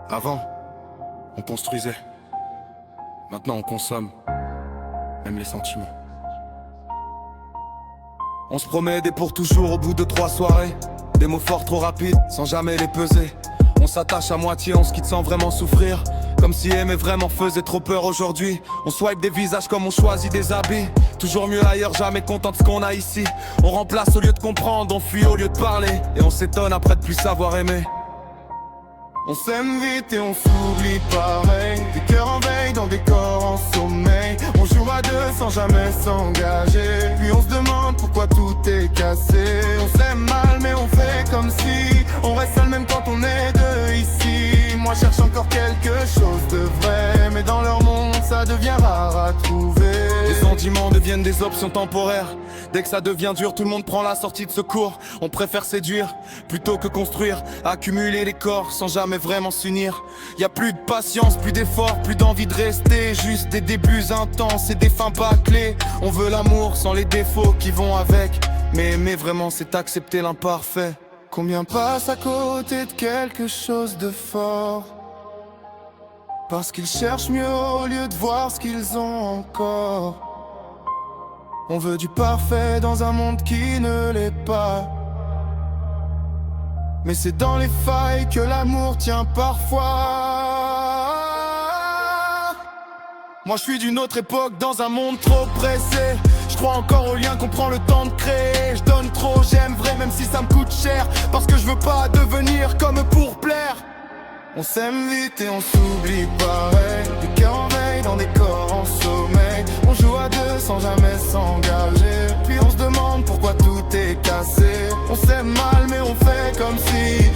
Avant, on construisait. Maintenant, on consomme. Même les sentiments. On se promet des pour toujours au bout de 3 soirées. Des mots forts trop rapides, sans jamais les peser. On s'attache à moitié, on se quitte sans vraiment souffrir. Comme si aimer vraiment faisait trop peur aujourd'hui. On swipe des visages comme on choisit des habits. Toujours mieux ailleurs, jamais content de ce qu'on a ici. On remplace au lieu de comprendre, on fuit au lieu de parler. Et on s'étonne après de plus savoir aimer. On s'aime vite et on s'oublie pareil. Des cœurs en veille dans des corps en sommeil. On joue à deux sans jamais s'engager. Puis on se demande pourquoi tout est cassé. On s'aime mal mais on fait comme si on reste seul même quand on est deux ici. Moi cherche encore quelque chose de vrai, mais dans leur monde ça devient rare à trouver. Les sentiments deviennent des options temporaires. Dès que ça devient dur, tout le monde prend la sortie de secours. On préfère séduire plutôt que construire, accumuler les corps sans jamais vraiment s'unir. Y a plus de patience, plus d'effort, plus d'envie de rester. Juste des débuts intenses et des fins bâclées. On veut l'amour sans les défauts qui vont avec. Mais aimer vraiment c'est accepter l'imparfait. Combien passent à côté de quelque chose de fort parce qu'ils cherchent mieux au lieu de voir ce qu'ils ont encore. On veut du parfait dans un monde qui ne l'est pas. Mais c'est dans les failles que l'amour tient parfois. Moi je suis d'une autre époque dans un monde trop pressé. Je crois encore aux liens qu'on prend le temps de créer. Je donne trop, j'aime vrai même si ça me coûte cher. Parce que je veux pas devenir comme pour plaire. On s'aime vite et on s'oublie pareil. Des cœurs en veille dans des corps en sommeil. On joue à deux sans jamais s'engager. Puis on se demande pourquoi tout est cassé. On s'aime mal mais on fait comme si